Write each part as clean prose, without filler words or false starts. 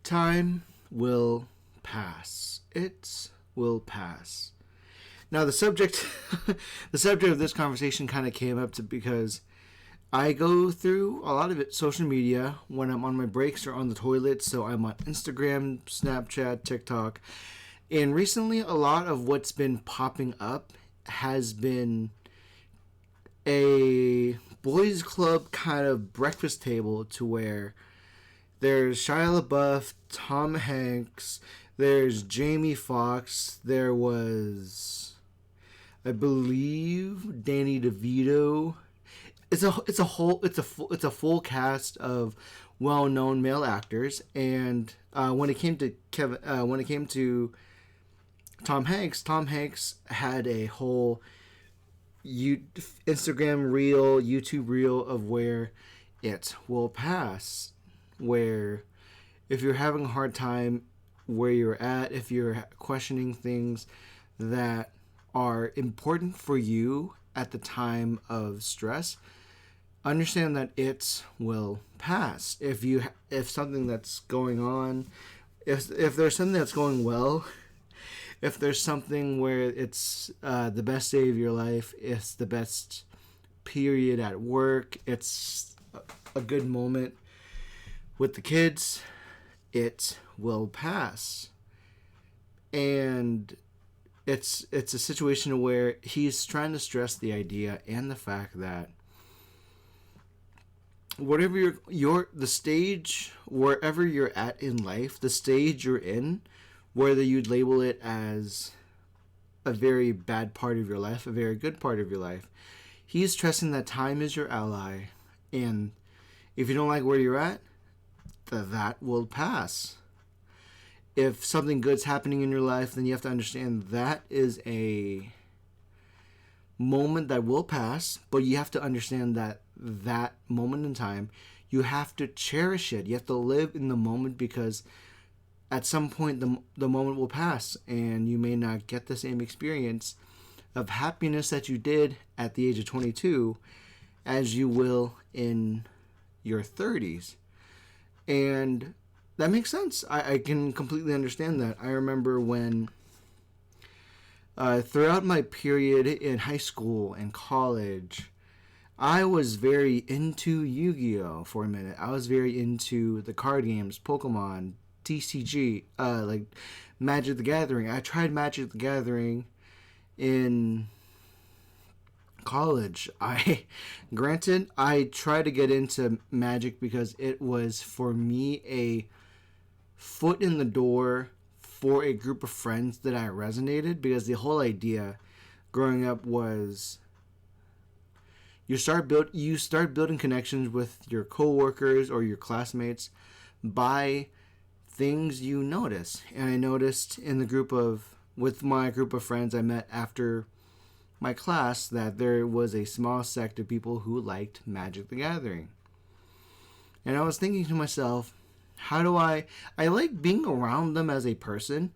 Time will pass. It will pass. Now the subject of this conversation kind of came up because I go through a lot of it social media when I'm on my breaks or on the toilet. So I'm on Instagram, Snapchat, TikTok. And recently a lot of what's been popping up has been a boys club kind of breakfast table to where there's Shia LaBeouf, Tom Hanks, there's Jamie Foxx, there was, I believe, Danny DeVito. It's a full cast of well-known male actors, and when it came to Tom Hanks had a whole Instagram reel, YouTube reel of where it will pass. Where if you're having a hard time where you're at, if you're questioning things that are important for you at the time of stress, understand that it will pass. If something that's going on, if there's something that's going well, if there's something where it's the best day of your life, it's the best period at work, it's a good moment with the kids, it will pass. And it's a situation where he's trying to stress the idea and the fact that whatever the stage, wherever you're at in life, the stage you're in, whether you'd label it as a very bad part of your life, a very good part of your life, he's stressing that time is your ally, and if you don't like where you're at, that will pass. If something good's happening in your life, then you have to understand that is a moment that will pass, but you have to understand that moment in time, you have to cherish it. You have to live in the moment, because at some point the moment will pass and you may not get the same experience of happiness that you did at the age of 22 as you will in your 30s. And that makes sense. I can completely understand that. I remember when throughout my period in high school and college, I was very into Yu-Gi-Oh! For a minute. I was very into the card games, Pokemon, TCG, like Magic the Gathering. I tried Magic the Gathering in college. I tried to get into Magic because it was, for me, a foot in the door for a group of friends that I resonated, because the whole idea growing up was you start building connections with your coworkers or your classmates by things you notice. And I noticed with my group of friends I met after my class that there was a small sect of people who liked Magic the Gathering. And I was thinking to myself, how do I like being around them as a person,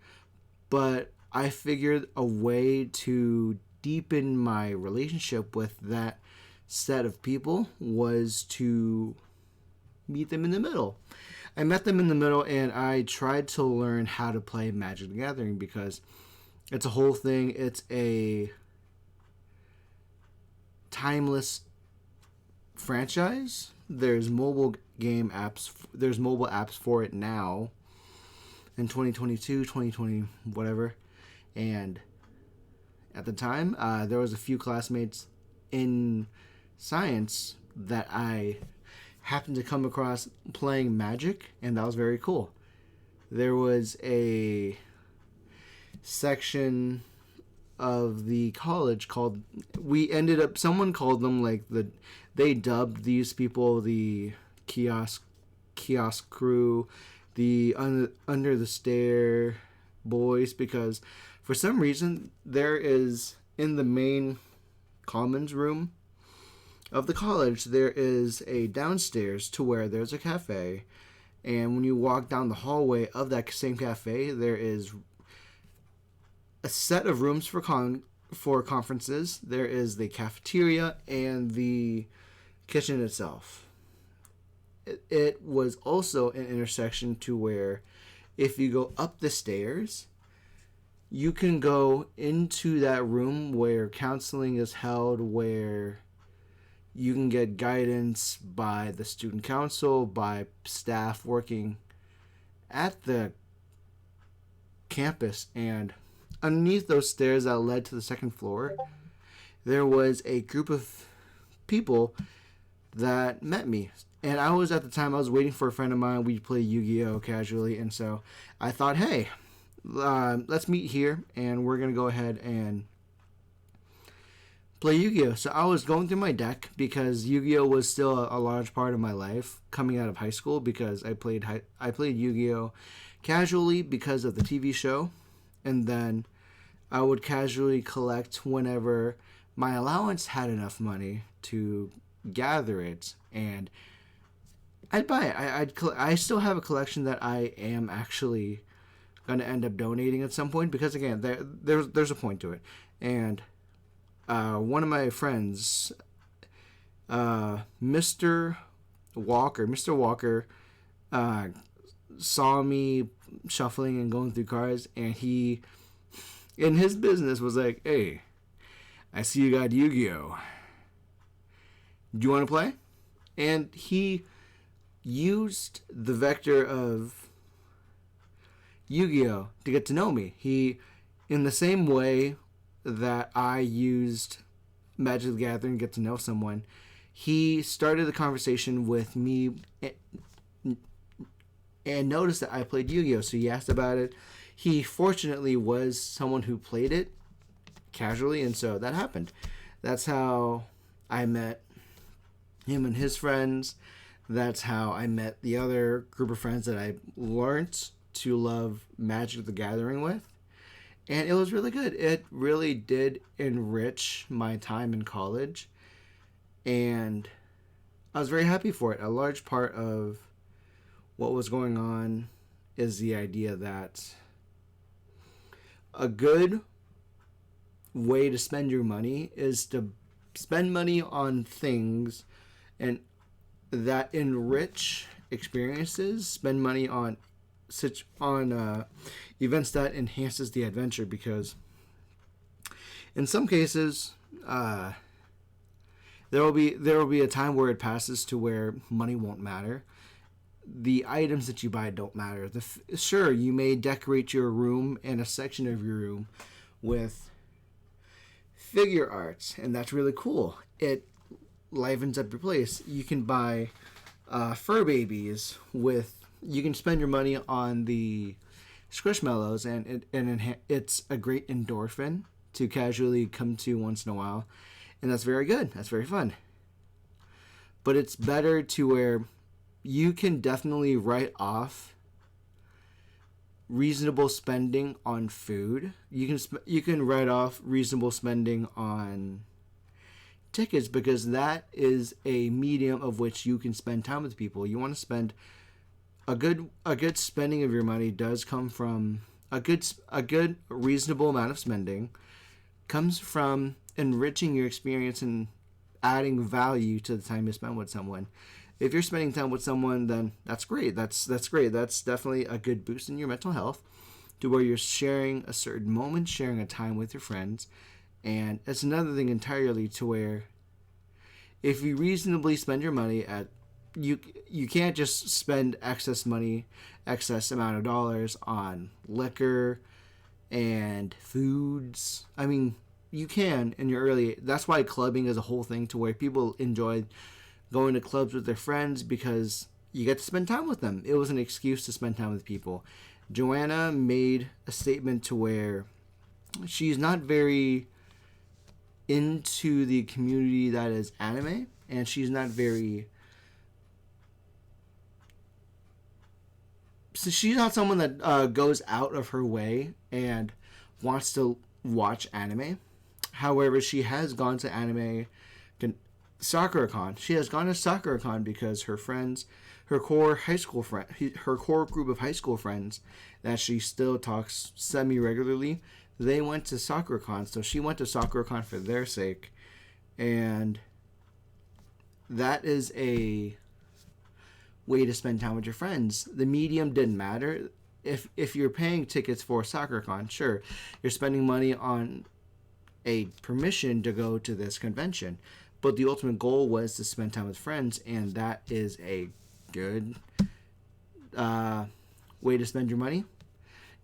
but I figured a way to deepen my relationship with that set of people was to meet them in the middle. I met them in the middle, and I tried to learn how to play Magic the Gathering, because it's a whole thing. It's a timeless franchise. There's mobile apps for it now in 2022, 2020, whatever. And at the time, there was a few classmates in science that I happened to come across playing Magic, and that was very cool. There was a section of the college someone called them they dubbed these people the kiosk crew, the under the stair boys, because for some reason there is, in the main commons room of the college, there is a downstairs to where there's a cafe, and when you walk down the hallway of that same cafe, there is a set of rooms for conferences. There is the cafeteria and the kitchen itself. it was also an intersection to where if you go up the stairs, you can go into that room where counseling is held, where you can get guidance by the student council, by staff working at the campus. And underneath those stairs that led to the second floor, there was a group of people that met me. And I was, at the time, I was waiting for a friend of mine. We play Yu-Gi-Oh! Casually. And so I thought, hey, let's meet here, and we're going to go ahead and play Yu-Gi-Oh! So I was going through my deck because Yu-Gi-Oh! Was still a large part of my life coming out of high school, because I played Yu-Gi-Oh! Casually because of the TV show, and then I would casually collect whenever my allowance had enough money to gather it, and I'd buy it. I still have a collection that I am actually going to end up donating at some point, because again, there's a point to it. And one of my friends, Mr. Walker, saw me shuffling and going through cards, and he, in his business, was like, hey, I see you got Yu-Gi-Oh! Do you want to play? And he used the vector of Yu-Gi-Oh! To get to know me. He, in the same way that I used Magic the Gathering to get to know someone, he started the conversation with me and noticed that I played Yu-Gi-Oh! So he asked about it. He fortunately was someone who played it casually, and so that happened. That's how I met him and his friends. That's how I met the other group of friends that I learned to love Magic the Gathering with. And it was really good. It really did enrich my time in college. And I was very happy for it. A large part of what was going on is the idea that a good way to spend your money is to spend money on things and that enrich experiences. Spend money on events that enhances the adventure, because in some cases there will be a time where it passes to where money won't matter. The items that you buy don't matter. Sure, you may decorate your room and a section of your room with figure arts, and that's really cool. It livens up your place. You can buy fur babies with. You can spend your money on the Squishmallows, and it's a great endorphin to casually come to once in a while, and that's very good. That's very fun. But it's better to where you can definitely write off reasonable spending on food. You can write off reasonable spending on tickets, because that is a medium of which you can spend time with people. You want to spend a good spending of your money does come from a good reasonable amount of spending comes from enriching your experience and adding value to the time you spend with someone. If you're spending time with someone, then that's great. That's great. That's definitely a good boost in your mental health, to where you're sharing a certain moment, sharing a time with your friends. And it's another thing entirely, to where if you reasonably spend your money at, you can't just spend excess amount of dollars on liquor and foods. I mean, you can in your early. That's why clubbing is a whole thing, to where people enjoy going to clubs with their friends, because you get to spend time with them. It was an excuse to spend time with people. Joanna made a statement to where she's not very into the community that is anime, and she's not very. So she's not someone that goes out of her way and wants to watch anime. However, she has gone to anime Sakura-con. She has gone to Sakura-con because her friends, her core group of high school friends that she still talks semi-regularly, they went to Sakura-con. So she went to Sakura-con for their sake. And that is a way to spend time with your friends. The medium didn't matter. If you're paying tickets for a soccer con, sure, you're spending money on a permission to go to this convention. But the ultimate goal was to spend time with friends, and that is a good way to spend your money.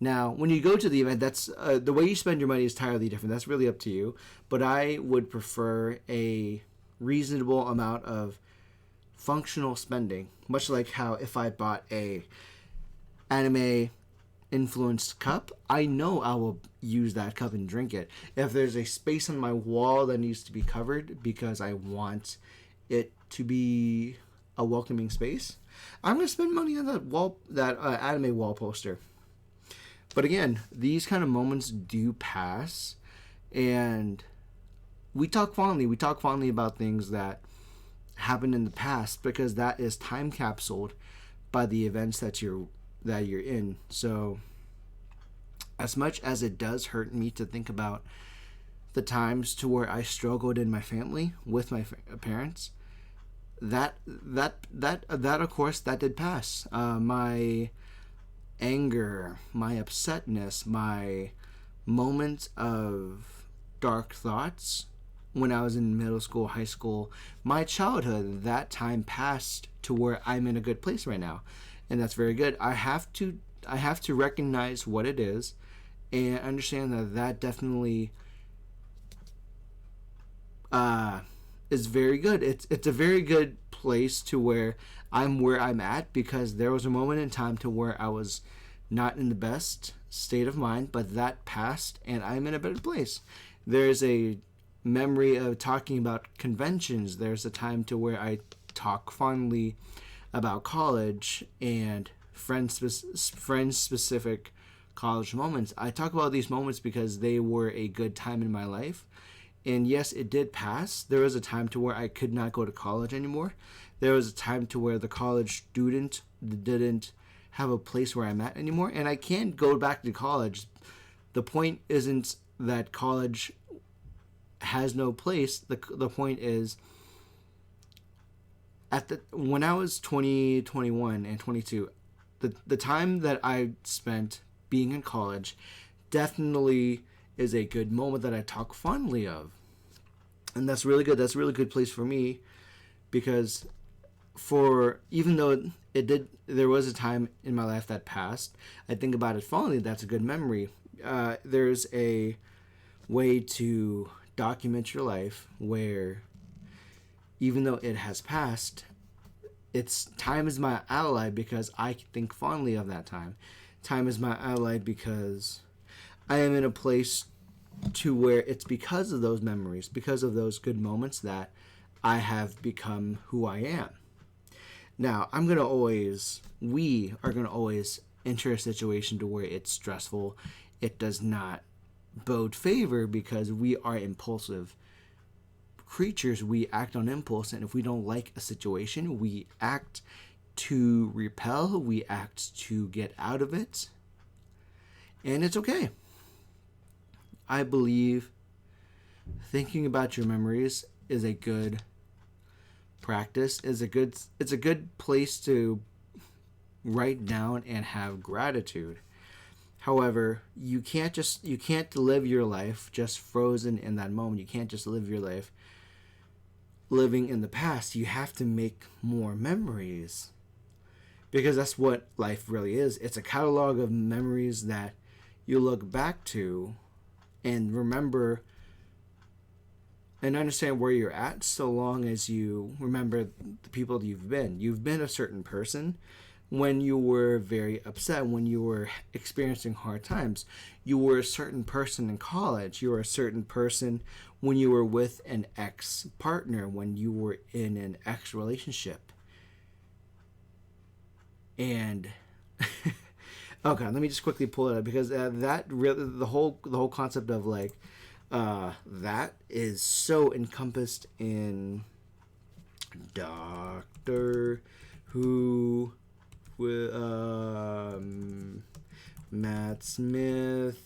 Now, when you go to the event, that's the way you spend your money is entirely different. That's really up to you. But I would prefer a reasonable amount of functional spending, much like how if I bought a anime influenced cup, I know I will use that cup and drink it. If there's a space on my wall that needs to be covered because I want it to be a welcoming space, I'm going to spend money on that anime wall poster. But again, these kind of moments do pass, and we talk fondly about things that happened in the past because that is time capsuled by the events that you're in. So as much as it does hurt me to think about the times to where I struggled in my family with my parents, that of course that did pass. My anger, my upsetness, my moments of dark thoughts when I was in middle school, high school, my childhood, that time passed to where I'm in a good place right now. And that's very good. I have to recognize what it is and understand that definitely is very good. It's a very good place to where I'm at because there was a moment in time to where I was not in the best state of mind, but that passed and I'm in a better place. There's a memory of talking about conventions. There's a time to where I talk fondly about college and friend-specific college moments. I talk about these moments because they were a good time in my life. And yes, it did pass. There was a time to where I could not go to college anymore. There was a time to where the college student didn't have a place where I'm at anymore. And I can't go back to college. The point isn't that college has no place. The point is when I was 20, 21, and 22, the time that I spent being in college definitely is a good moment that I talk fondly of. And that's really good. That's a really good place for me because even though there was a time in my life that passed, I think about it fondly. That's a good memory. There's a way to document your life where even though it has passed, time is my ally because I think fondly of that time. Time is my ally because I am in a place to where it's because of those memories, because of those good moments that I have become who I am. Now, we are going to always enter a situation to where it's stressful. It does not bode favor because we are impulsive creatures. We act on impulse, and if we don't like a situation, we act to repel, we act to get out of it, and it's okay. I believe thinking about your memories is a good practice. It's a good place to write down and have gratitude. However, you can't live your life just frozen in that moment. You can't just live your life living in the past. You have to make more memories because that's what life really is. It's a catalog of memories that you look back to and remember and understand where you're at so long as you remember the people that you've been. You've been a certain person when you were very upset, when you were experiencing hard times. You were a certain person in college. You were a certain person when you were with an ex-partner, when you were in an ex-relationship. And okay, let me just quickly pull it up because that really the whole concept of like that is so encompassed in Doctor Who with Matt Smith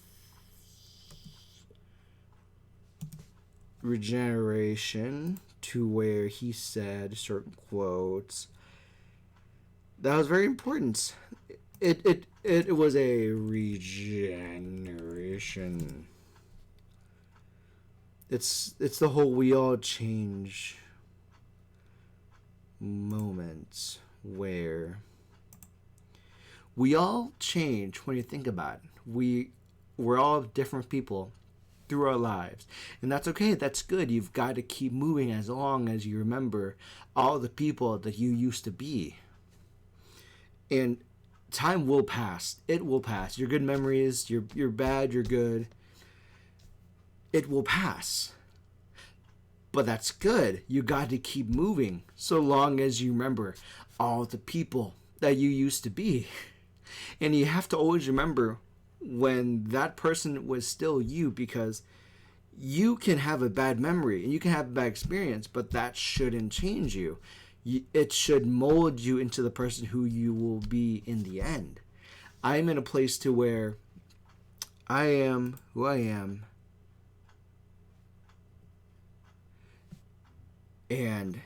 Regeneration, to where he said certain quotes. That was very important. It was a regeneration. It's the whole we all change moment where we all change when you think about it. We're all different people through our lives, and that's okay. That's good. You've got to keep moving as long as you remember all the people that you used to be. And time will pass. It will pass. Your good memories, your bad, your good. It will pass. But that's good. You got to keep moving so long as you remember all the people that you used to be. And you have to always remember when that person was still you, because you can have a bad memory and you can have a bad experience, but that shouldn't change you. It should mold you into the person who you will be in the end. I'm in a place to where I am who I am, and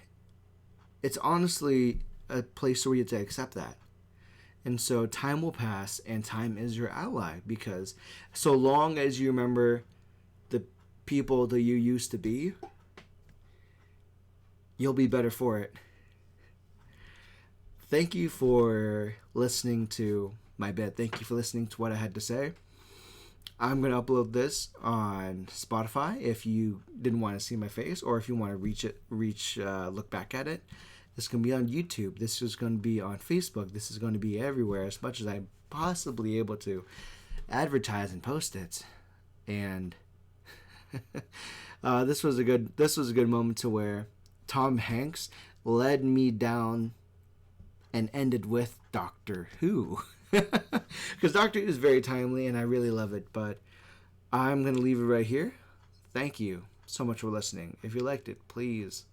it's honestly a place where you have to accept that. And so time will pass, and time is your ally, because so long as you remember the people that you used to be, you'll be better for it. Thank you for listening to my bit. Thank you for listening to what I had to say. I'm going to upload this on Spotify if you didn't want to see my face, or if you want to look back at it. This is going to be on YouTube. This is going to be on Facebook. This is going to be everywhere as much as I'm possibly able to advertise and post it. And this was a good moment to where Tom Hanks led me down and ended with Doctor Who. Because Doctor Who is very timely and I really love it. But I'm going to leave it right here. Thank you so much for listening. If you liked it, please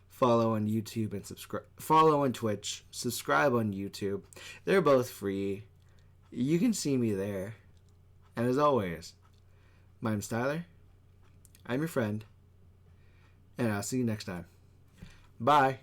follow on YouTube and subscribe. Follow on Twitch. Subscribe on YouTube. They're both free. You can see me there. And as always, my name's Tyler. I'm your friend. And I'll see you next time. Bye.